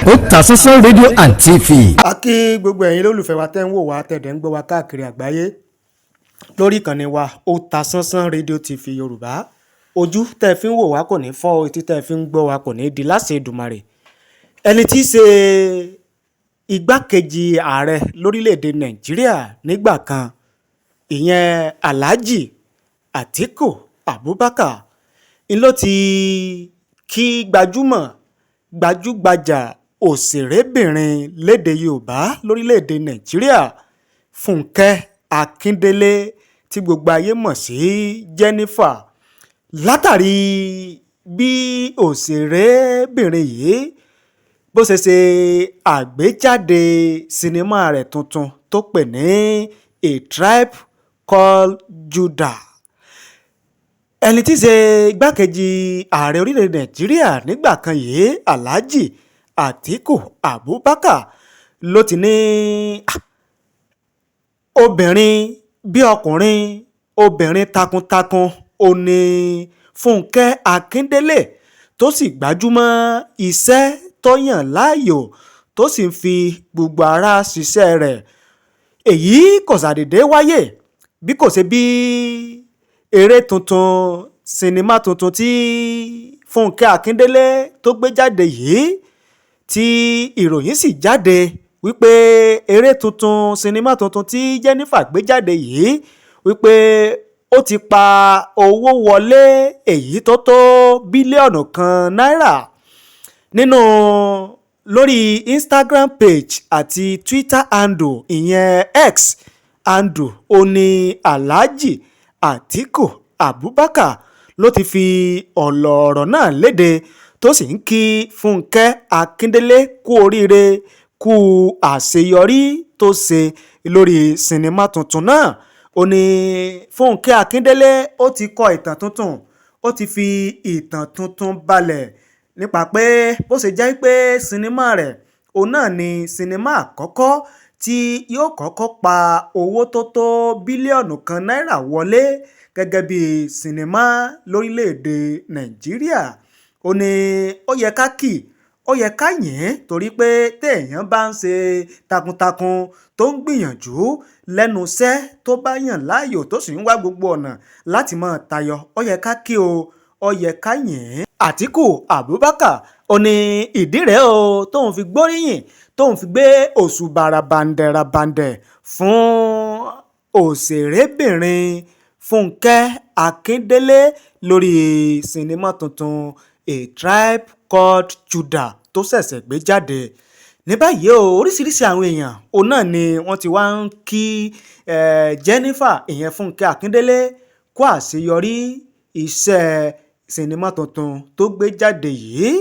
Otasansan rédíò and TV. A kí gbogbo ẹ̀yin lólùfẹ́ wa tẹ́ ń wò wá tẹ̀dẹ̀ ń gbọ́ wa káàkiri àgbáyé lórí ìkànnì wa Otasansan rédíò TV Yorùbá. Ojú tẹ́ fi ń wò wá kò ní fọ́, etí tẹ́ fi ń gbọ́ wa kò ní di láṣẹ Èdùmàrè. Ẹni tí í ṣe igbákejì ààrẹ lórílẹ̀‐èdè Nàìjíríà nígbà kan, ìyẹn Alhaji Atiku Abubakar, ń ló ti kí gbajúgbajà òṣèrébìnrin lédè Yorùbá lórílẹ̀‐èdè Nàìjíríà Funke Akindele tí gbogbo ayé mọ̀ sí Jennifer, látàrí bí òṣèrébìnrin yìí bó ṣe ṣe àgbéjáde sinimá rẹ̀ tuntun tó pè ní A Tribe Called Judah. Ẹni tí í ṣe igbákejì ààrẹ orílẹ̀-èdè Nàìjíríà nígbà kan yìí, Alhaji Atiku Abubakar, ló ti ní obìnrin bí ọkùnrin, obìnrin takuntakun ó ní Funke Akindele, tó sì gbájúmọ́ iṣẹ́ tó yàn láàyò tó sì ń fi gbogbo ara ṣiṣẹ́ rẹ̀. Èyí kò ṣàdédé wáyé bí kò ṣe bí eré tuntun, sinimá tuntun tí Funke Akindele tó gbé jáde yìí, tí ìròyìn sì jáde wípé eré tuntun, sinimá tuntun tí Jennifer gbé jáde yìí wípé ó ti pa owó wọlé èyí tó tó bílíọ̀nù kan náírà. Nínú lórí Instagram page àti Twitter handle, ìyẹn X handle, ó ní Alhaji Atiku Abubakar ló ti fi ọ̀rọ̀ náà léde, tó sì ń kí Funke Akindele kú oríire, kú àṣeyọrí tó ṣe lórí sinimá tuntun náà. Ó ní Funke Akindele ó ti kọ ìtàn tuntun, ó ti fi ìtàn tuntun balẹ̀ nípa pé bó ṣe jẹ́ pé sinimá rẹ̀ òun náà ni sinimá àkọ́kọ́ tí yóò kọ́kọ́ pa owó tó tó bílíọ̀nù kan náírà wọlé gẹ́gẹ́ bí sinimá lórílẹ̀‐èdè Nàìjíríà. Ó ní ó yẹ ká kì, ó yẹ ká yìn ín, torí pé téèyàn bá ń ṣe takuntakun tó ń gbìyànjú lẹ́nu iṣẹ́ tó bá yàn láàyò tó sì ń wá gbogbo ọ̀nà láti máa tayọ, ó yẹ ká kí o, ó yẹ ká yìn ín. Atiku Abubakar ó ní ìdí rẹ̀ o tóun fi gbóríyìn, tóun fi gbé òṣùbà rabandẹ̀ fún òṣèrébìnrin Funke Akindele lórí sinimá tuntun A Tribe Called Judah tó ṣẹ̀ṣẹ̀ gbé jáde. Ní báyìí o, oríṣiríṣi àwọn èèyàn òun náà ni wọ́n ti wá ń kí Jennifer, ìyẹn Funke Akindele, kú àṣeyọrí iṣẹ́ sinimá tuntun tó gbé jáde yìí.